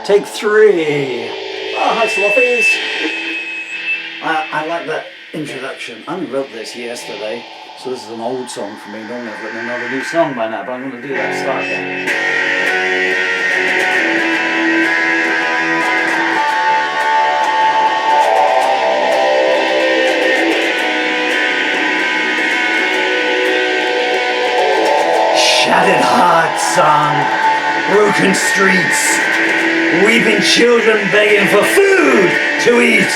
Take 3. Oh, hi Sloppies. I like that introduction. I only wrote this yesterday, so this is an old song for me. Normally I've written another new song by now, but I'm going to do that start again. Shattered hearts on broken streets, weeping children begging for food to eat.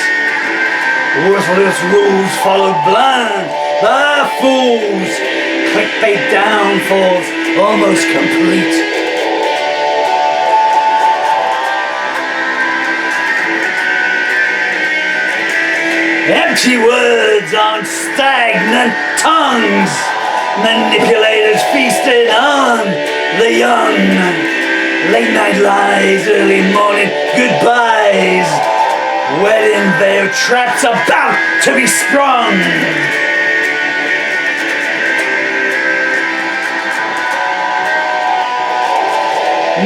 Worthless rules followed blind by fools, clickbait downfalls almost complete. Empty words on stagnant tongues, manipulators feasted on the young. Late night lies, early morning goodbyes, wedding veil traps about to be sprung.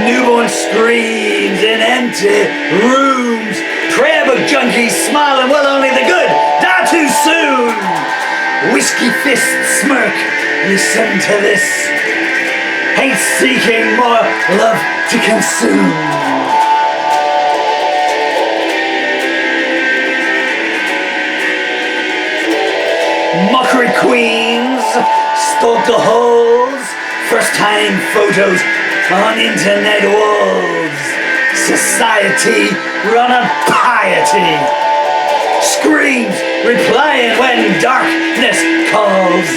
Newborn screams in empty rooms, prayer book junkies smiling, well only the good die too soon. Whiskey fists smirk, listen to this, hate seeking more love to consume. Mockery queens stalk the halls, first time photos on internet walls. Society run on piety, screams replying when darkness calls.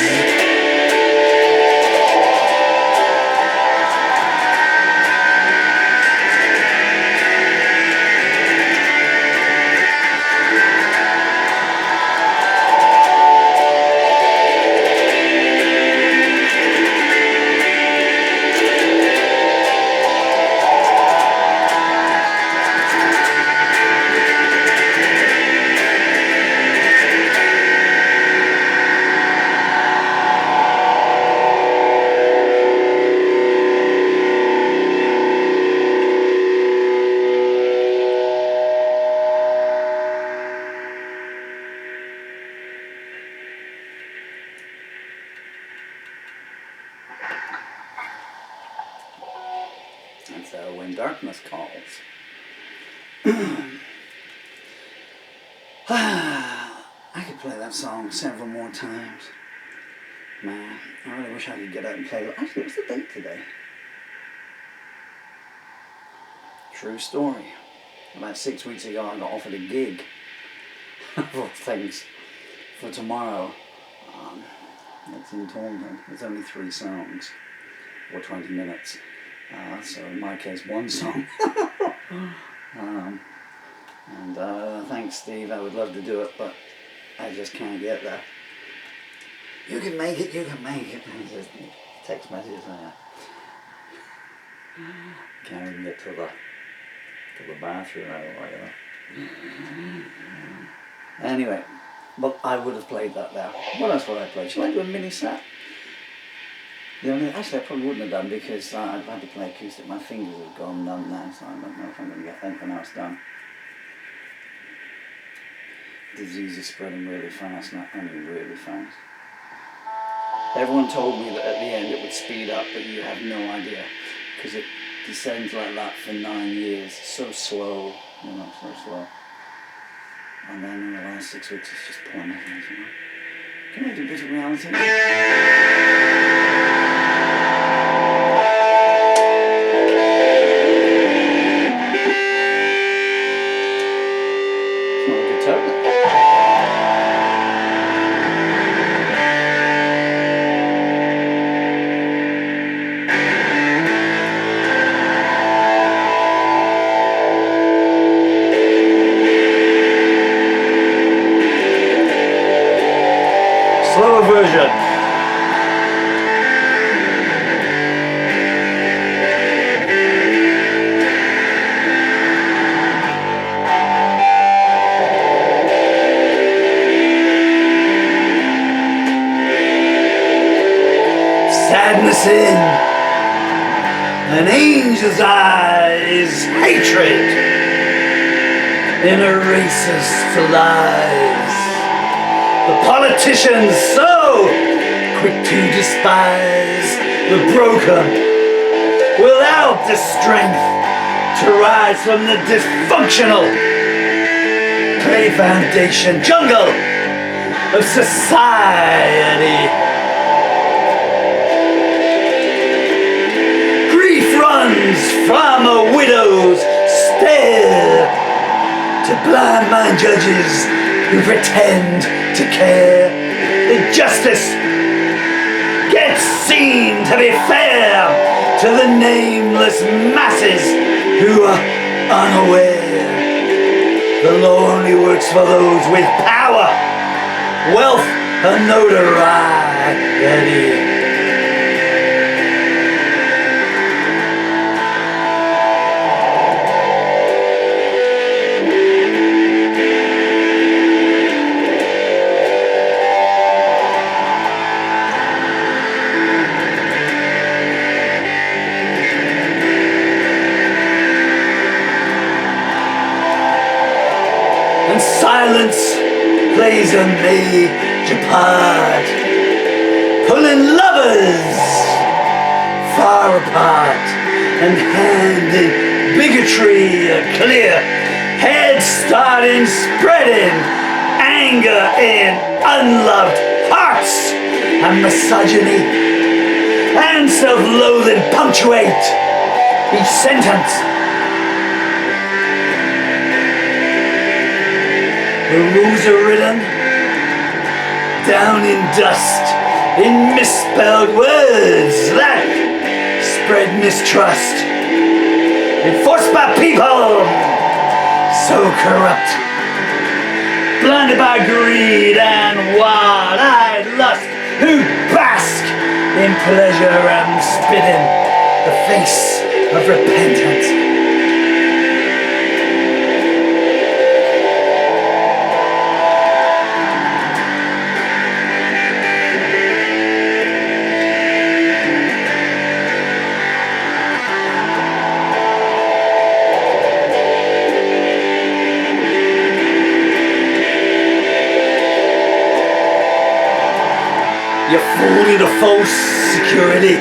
That's When Darkness Calls. I could play that song several more times. Man, I really wish I could get out and play it. Actually, what's the date today? True story. About 6 weeks ago I got offered a gig for things for tomorrow. It's in Taunton. It's only 3 songs or 20 minutes. So in my case, 1 song. Thanks Steve, I would love to do it, but I just can't get there. You can make it, you can make it. Just text messages there. Can't even get to the bathroom or whatever. Anyway, but I would have played that there. What else would I play? Shall I do a mini set? Actually, I probably wouldn't have done because I've had to play acoustic. My fingers have gone numb now, so I don't know if I'm going to get anything else done. Disease is spreading really fast now. I mean, really fast. Everyone told me that at the end it would speed up, but you have no idea because it descends like that for 9 years. So slow, so slow. And then in the last 6 weeks, it's just plummeting. Can I do a bit of reality? Slower version. Sadness in an angel angel's eyes, hatred in a racist lies. The politicians so quick to despise the broken without the strength to rise from the dysfunctional clay foundation jungle of society. Grief runs from a widow's stare to blind mind judges who pretend to care. The justice gets seen to be fair to the nameless masses who are unaware. The law only works for those with power, wealth, and notoriety. And silence plays a major part, pulling lovers far apart and handing bigotry a clear head start in spreading anger in unloved hearts, and misogyny and self-loathing punctuate each sentence. The rules are written down in dust, in misspelled words that spread mistrust, enforced by people so corrupt, blinded by greed and wild-eyed lust, who bask in pleasure and spit in the face of repentance. You're fooled into false security,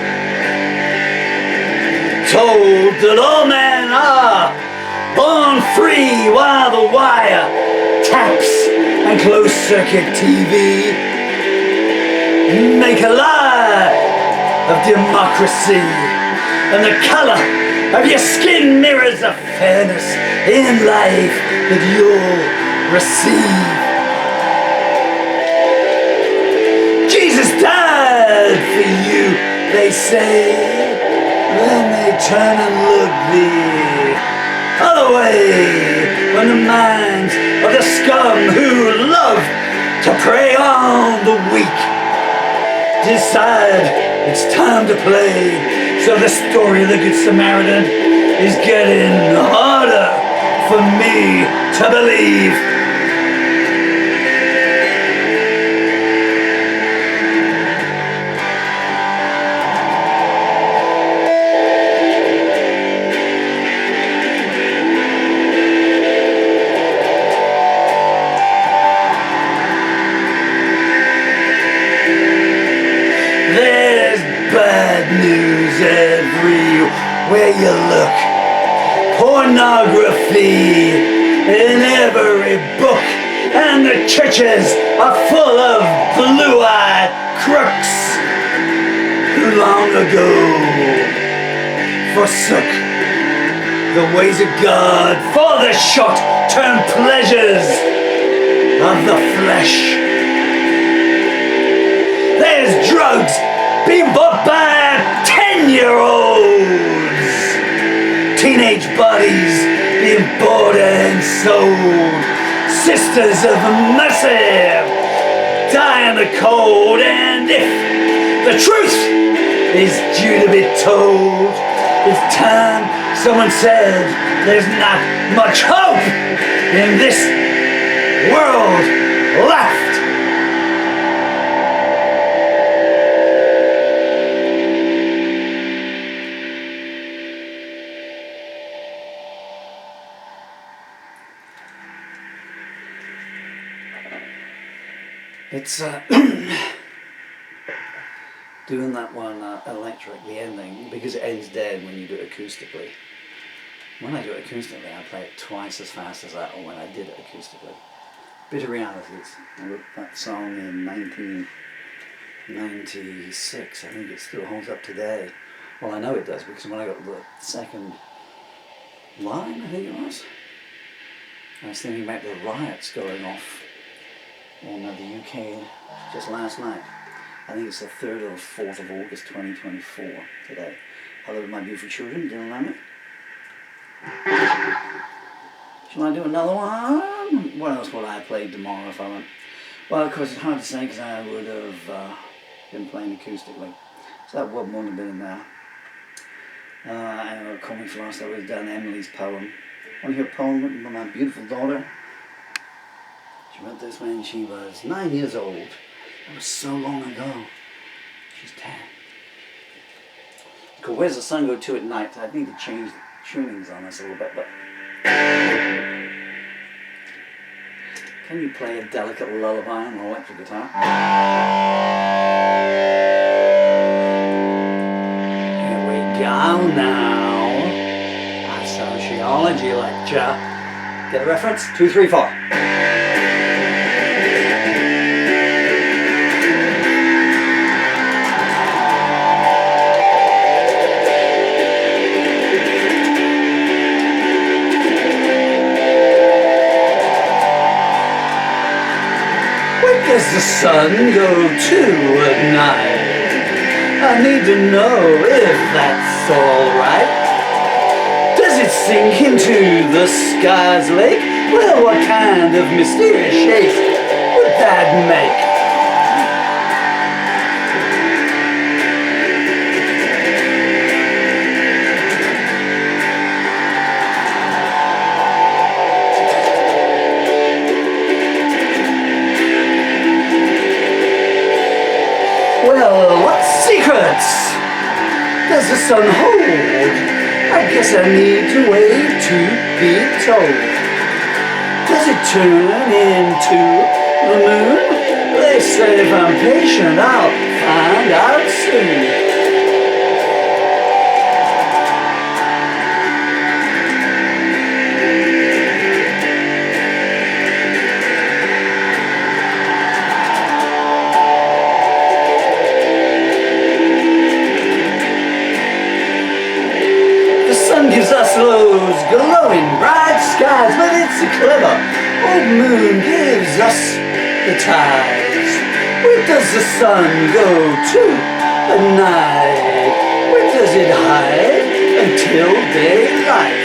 told that all men are born free while the wire taps and closed-circuit TV make a lie of democracy, and the color of your skin mirrors the fairness in life that you'll receive. Jesus died for you, they say. Then they turn and look the other way when the minds of the scum who love to prey on the weak decide it's time to play. So the story of the Good Samaritan is getting harder for me to believe. News everywhere you look, pornography in every book, and the churches are full of blue-eyed crooks who long ago forsook the ways of God for the short-term pleasures of the flesh. There's drugs being bought by 10-year-olds, teenage bodies being bought and sold, sisters of mercy die in the cold, and if the truth is due to be told, it's time someone said there's not much hope in this world left. It's doing that one electric, the ending, because it ends dead when you do it acoustically. When I do it acoustically, I play it twice as fast as that, or when I did it acoustically. Bitter Realities. I wrote that song in 1996. I think it still holds up today. Well, I know it does, because when I got the second line, I think it was, I was thinking about the riots going off in the UK just last night. I think it's the 3rd or 4th of August 2024 today. Hello, my beautiful children, do you know me? Shall I do another one? What else would I have played tomorrow if I went? Well, of course, it's hard to say because I would have been playing acoustically. So that one wouldn't have been in there. And a comic floss that was done, Emily's poem. Want to hear a poem written by my beautiful daughter? She wrote this when she was 9 years old. That was so long ago. She's 10. Because Where's the Sun Go To at Night? I need to change the tunings on this a little bit, but can you play a delicate lullaby on an electric guitar? Here we go now. A sociology lecture. Get a reference? 2, 3, 4. Does the sun go to at night? I need to know if that's alright. Does it sink into the sky's lake? Well, what kind of mysterious shape would that make? Well, what secrets does the sun hold? I guess I need to wait to be told. Does it turn into the moon? They say if I'm patient, I'll find out soon. Gives us those glowing bright skies, but it's a clever old moon gives us the tides. Where does the sun go to at night? Where does it hide until daylight?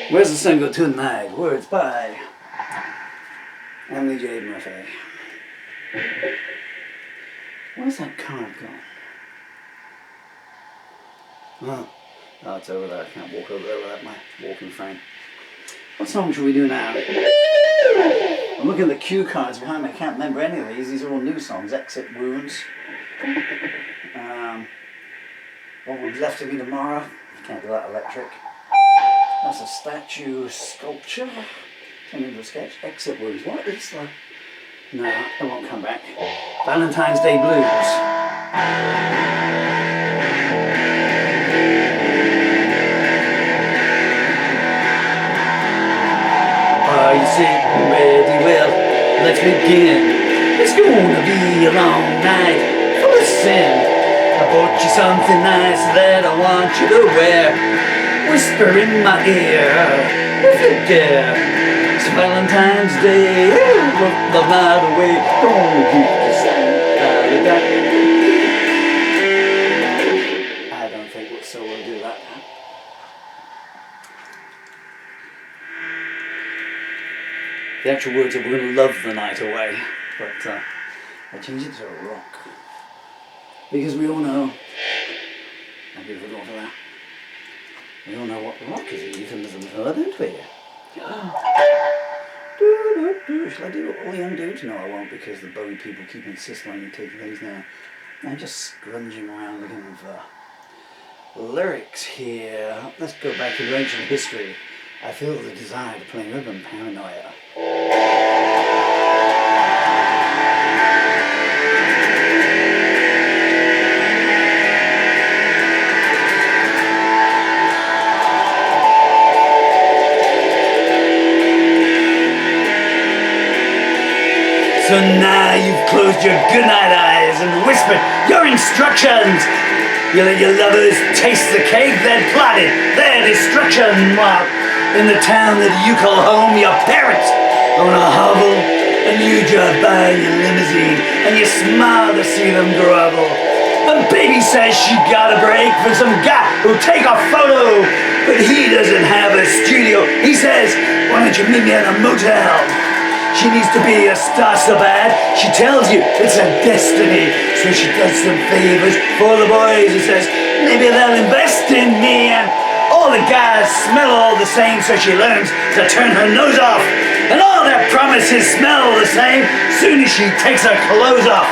Where's the Sun Go To Tonight? Words by Emily J. Murphy. Where's that card gone? Oh, it's over there. I can't walk over there without my walking frame. What song should we do now? I'm looking at the cue cards behind me. I can't remember any of these. These are all new songs. Exit Wounds. What Would Be Left of Me Tomorrow. Can't do that electric. That's a statue sculpture. Turned into a sketch. Exit Wounds. What is that? No, it won't come back. Valentines Day Blues. Are you sitting ready? Well, let's begin. It's gonna be a long night full of sin. I bought you something nice that I want you to wear. Whisper in my ear if you dare. It's Valentine's Day. Look the night away. Don't keep the sun. I don't think so. We'll do that. The actual words are "we're going to love the night away," but I changed it to a rock because we all know. How beautiful daughter there. We all know what rock is. It even doesn't know, don't we? Shall I do all the young dudes? No, I won't, because the Bowie people keep insisting on you taking things now. I'm just scrunging around looking for lyrics here. Let's go back to ancient history. I feel the desire to play rhythm, Paranoia. So now you've closed your goodnight eyes and whispered your instructions. You let your lovers taste the cake, then plotted their destruction. While in the town that you call home, your parents own a hovel, and you drive by in your limousine, and you smile to see them grovel. And baby says she got a break from some guy who'll take a photo, but he doesn't have a studio. He says, why don't you meet me at a motel? She needs to be a star so bad, she tells you it's a destiny. So she does some favors for the boys. He says, maybe they'll invest in me. And all the guys smell all the same, so she learns to turn her nose off. And all their promises smell the same soon as she takes her clothes off.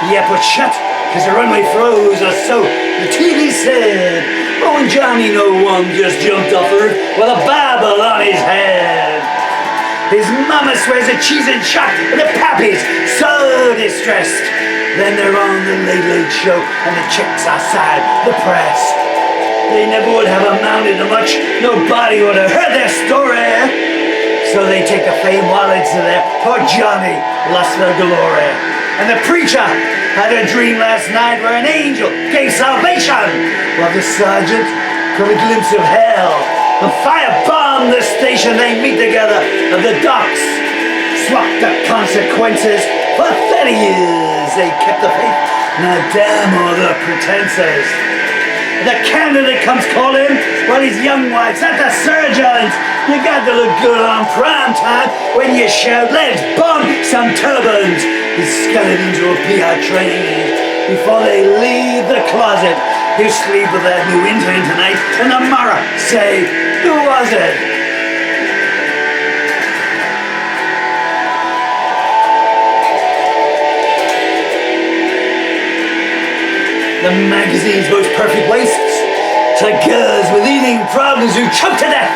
The airport's shut, cause the runway froze, or so the TV said. Oh, and Johnny No One just jumped off the roof with a Bible on his head. His mama swears that she's in shock, and the pappy's so distressed. Then they're on the Late Late Show, and the chicks outside the press. They never would have amounted to much, nobody would have heard their story. So they take the fame while it's there, poor Johnny lost their glory. And the preacher had a dream last night where an angel gave salvation, while the sergeant got a glimpse of hell. And firebombed the station, they meet together at the docks. Swapped the consequences. For 30 years they kept the faith. Now damn all the pretenses. The candidate comes calling while his young wife's at the surgeons. You got to look good on prime time when you shout, let's bomb some turbans. His skeletons will be our train before they leave the closet. You sleep with that new intern tonight, and tomorrow say, who was it? The magazine's most perfect wastes to girls with eating problems who choke to death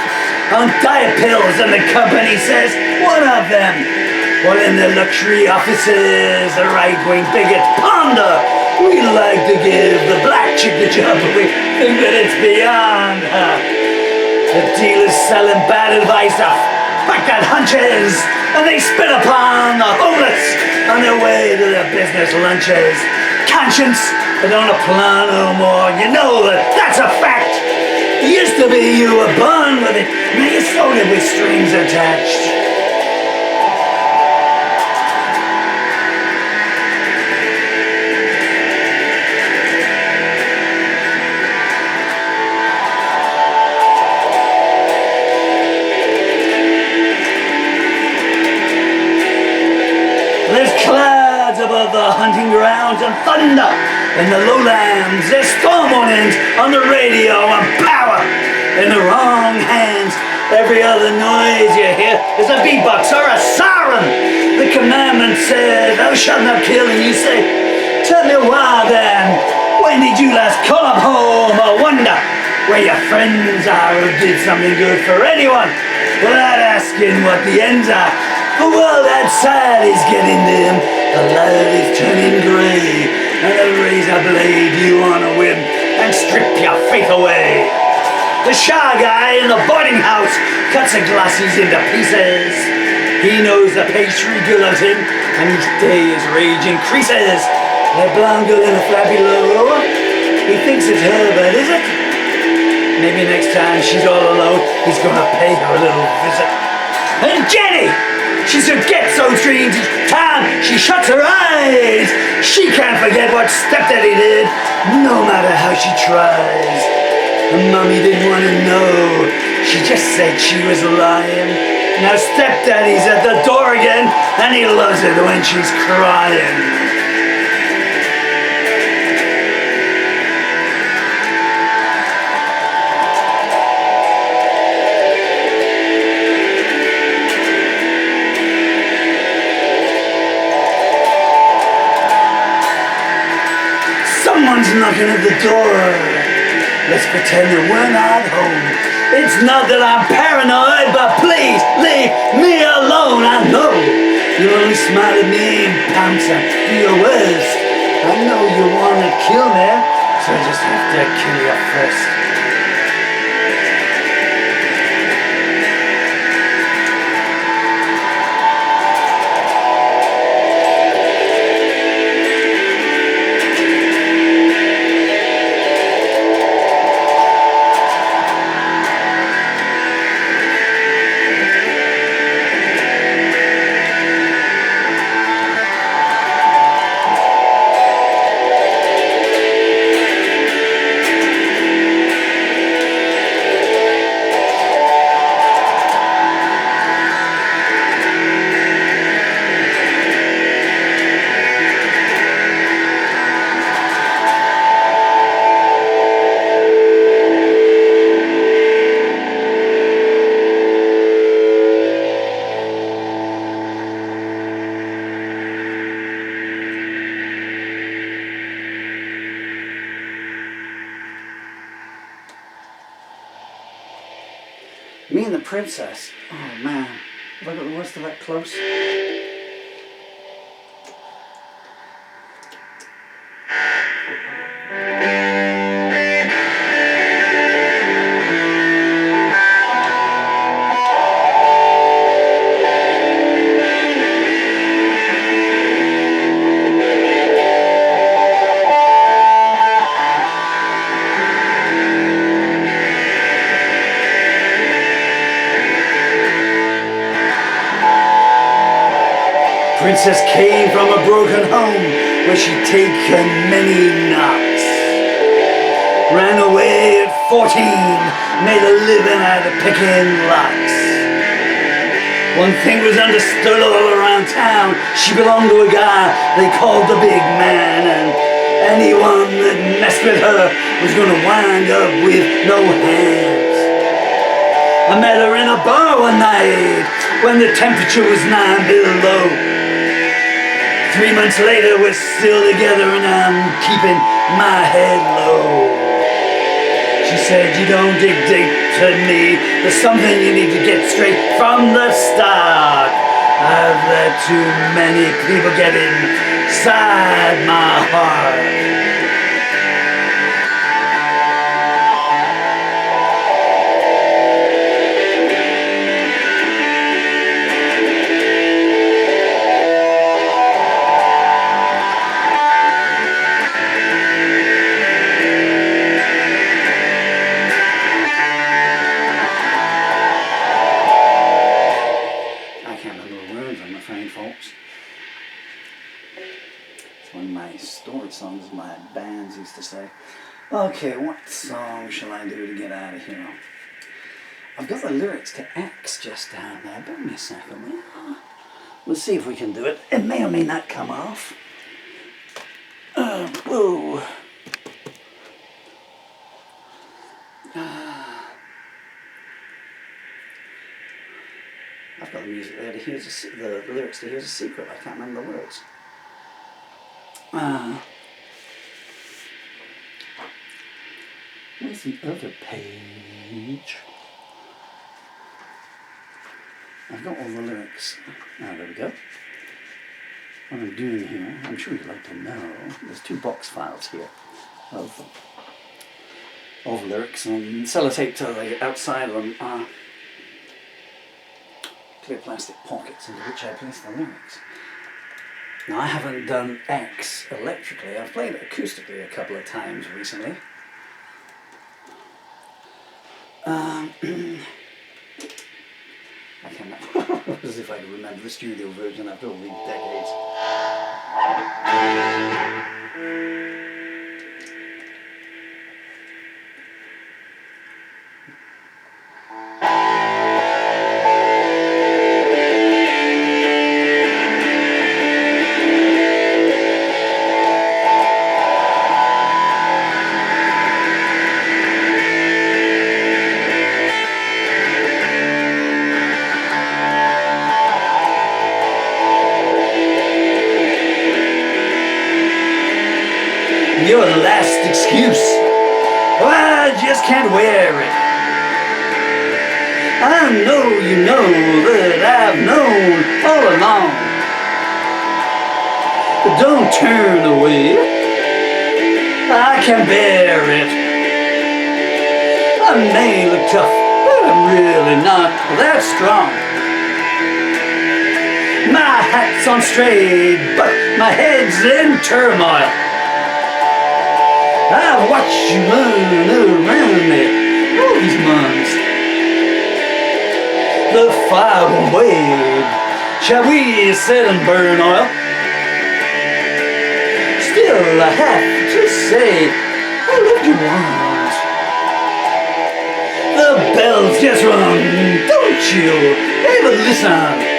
on diet pills, and the company says, one of them. While in the luxury offices, the right-wing bigots ponder. We like to give the black chick the job, but we think that it's beyond her. The dealers selling bad advice to back-out hunches, and they spit upon the homeless on their way to their business lunches. Conscience, they don't apply no more. You know that's a fact. It used to be you were born with it, now you sold it with strings attached. There's clouds above the hunting grounds and thunder in the lowlands. There's storm warnings on the radio and power in the wrong hands. Every other noise you hear is a beatbox or a siren. The commandment says, thou shalt not kill, and you say, tell me why then? When did you last call up home or wonder where your friends are who did something good for anyone without asking what the ends are? The world outside is getting dim, the light is turning grey, and a razor blade you on a whim and strip your faith away. The shy guy in the boarding house cuts the glasses into pieces. He knows the pastry girl loves him, and each day his rage increases. The blonde girl in the flappy low, he thinks it's her, but is it? Maybe next time she's all alone, he's gonna pay her a little visit. And Jenny! She's a get-so dreams each time she shuts her eyes. She can't forget what stepdaddy did, no matter how she tries. And mommy didn't want to know, she just said she was lying. Now stepdaddy's at the door again, and he loves it when she's crying. Someone's knocking at the door. Let's pretend that we're not home. It's not that I'm paranoid, but please leave me alone. I know you only smile at me and pounce and do your worst. I know you want to kill me, so I just have to kill you first. Me and the Princess. Oh man, have I got the worst of that close? Princess came from a broken home where she'd taken many knocks. Ran away at 14, made a living out of picking locks. One thing was understood all around town, she belonged to a guy they called the big man, and anyone that messed with her was gonna wind up with no hands. I met her in a bar one night when the temperature was 9 below. 3 months later, we're still together and I'm keeping my head low. She said, you don't dictate to me. There's something you need to get straight from the start. I've let too many people get inside my heart. Songs my bands used to say. Okay, what song shall I do to get out of here? I've got the lyrics to X just down there. Bear me a second. We'll see if we can do it. It may or may not come off. Whoa. I've got the music there to Here's the lyrics to Here's a Secret. I can't remember the words. Where's the other page? I've got all the lyrics. Ah, there we go. What I'm doing here, I'm sure you'd like to know, there's 2 box files here of lyrics, and sellotape to the outside of them are clear plastic pockets into which I place the lyrics. Now, I haven't done X electrically. I've played it acoustically a couple of times recently. I can't as if I could remember the studio version after all these decades. your last excuse. Well, I just can't wear it. I know you know that I've known all along. But don't turn away. I can bear it. I may look tough, but I'm really not that strong. My hat's on straight, but my head's in turmoil. I've watched you run around me all these months. The fire won't wait. Shall we sit and burn oil? Still I have to say I loved you once. The bells just rung, don't you ever listen?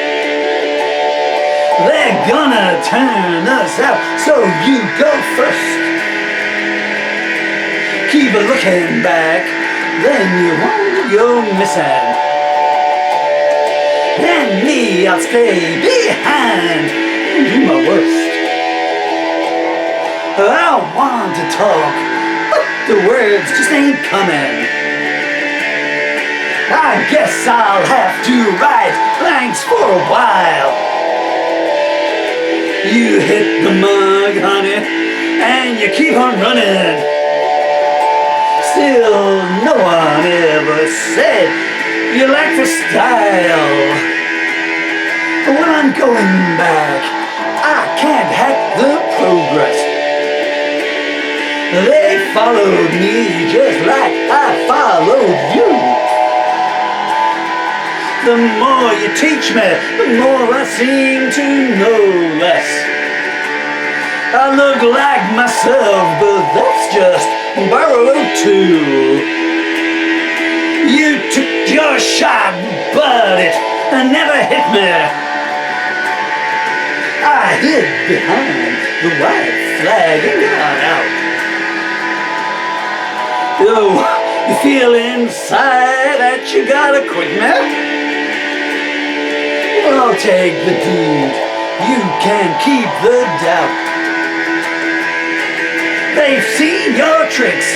They're gonna turn us out, so you go first. Keep looking back, then you won't go missing. And me, I'll stay behind and do my worst. I want to talk, but the words just ain't coming. I guess I'll have to write blanks for a while. You hit the mug, honey, and you keep on running. Still, no one ever said you lack the style. When I'm going back, I can't hack the progress. They followed me just like I followed you. The more you teach me, the more I seem to know less. I look like myself, but that's just borrowed too. You took your shot, but it never hit me. I hid behind the white flag and got out. Oh, you feel inside that you gotta quit me? Well, I'll take the deed, you can keep the doubt. They've seen your tricks,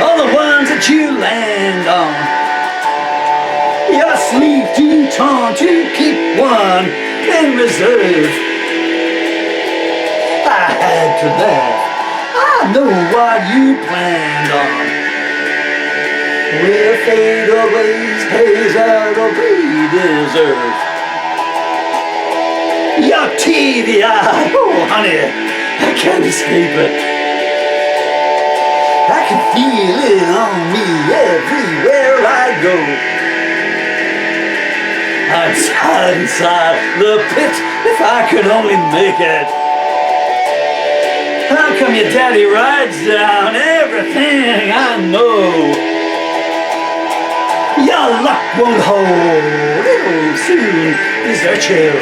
all the ones that you land on. Your sleeve too torn to keep one in reserve. I had to laugh, I know what you planned on. Well, fate always pays out what we deserve. Your TV eye, oh honey, I can't escape it. I can feel it on me everywhere I go. I'd hide inside the pit if I could only make it. How come your daddy writes down everything I know? Your luck won't hold, it'll soon desert you.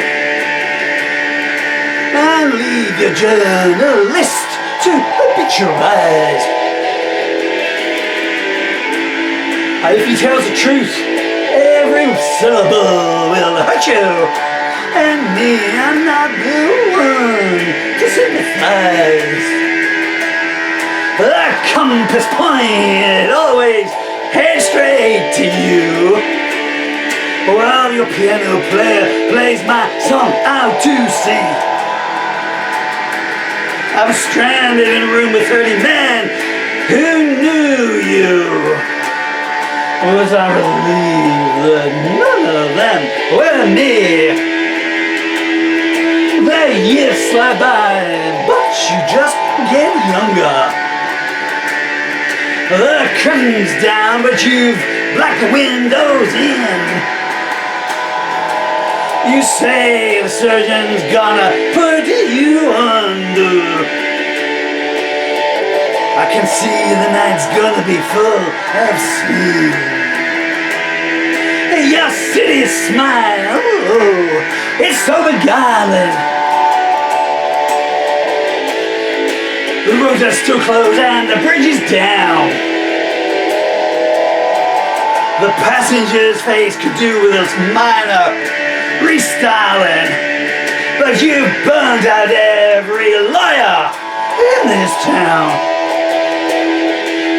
And leave your journalist to obituarize. If he tells the truth, every syllable will hurt you. And me, I'm not the one to sympathize. The compass point always heads straight to you, while your piano player plays my song out to sea. I was stranded in a room with 30 men who knew you. Was I relieved that none of them were me? The years slide by, but you just get younger. The curtain's down, but you've blacked the windows in. You say the surgeon's gonna put you under. I can see the night's gonna be full of sleep. Your city smile, oh, it's so beguiling. The roads are still closed and the bridge is down. The passenger's face could do with a minor restyling, but you burned out every lawyer in this town.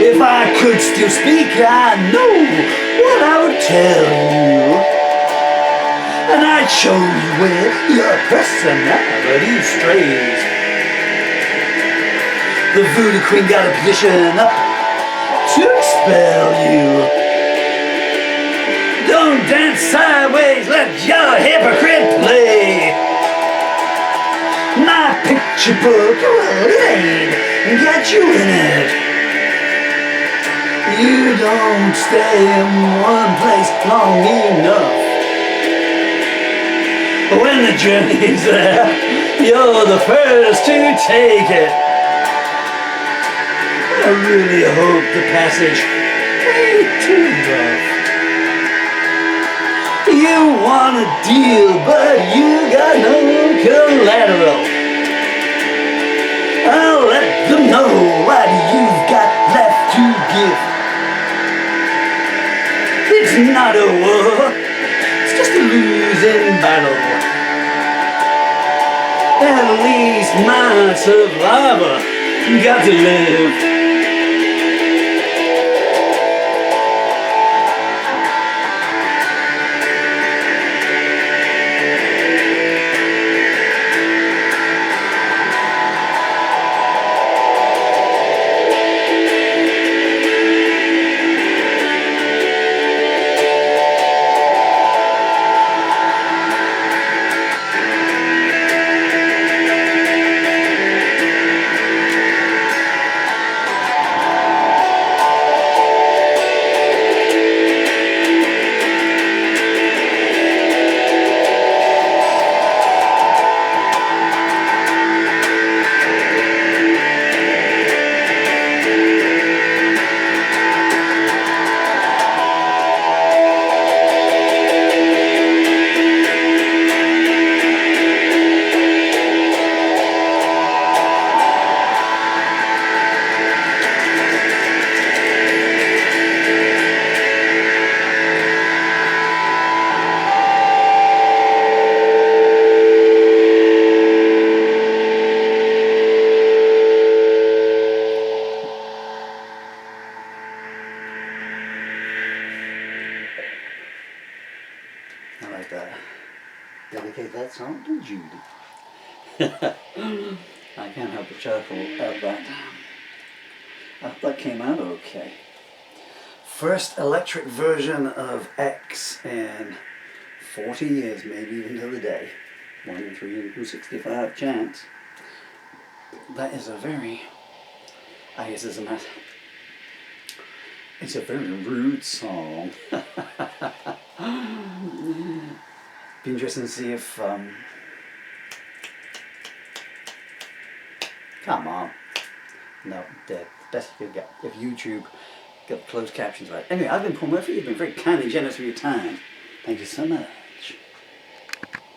If I could still speak, I know what I would tell you. And I'd show you where your personality strays. The voodoo queen got a position up to expel you. Don't dance sideways, let your hypocrite play. My picture book, well, it ain't got you in it. You don't stay in one place long enough. When the journey's there, you're the first to take it. I really hope the passage ain't too rough. You want a deal, but you got no collateral. I'll let them know what you've got left to give. It's not a war, it's just a losing battle. At least my survivor got to live. I'd like to dedicate that song to Judy. I can't help but chuckle at that. I hope that came out okay. First electric version of X in 40 years, maybe even to the day. 1 in 365 chance. That is a very, I guess it's a very rude song. Be interesting to see if, come on. No, dead. Best you could get. If YouTube got closed captions right. Anyway, I've been Paul Murphy. You've been very kind and generous with your time. Thank you so much.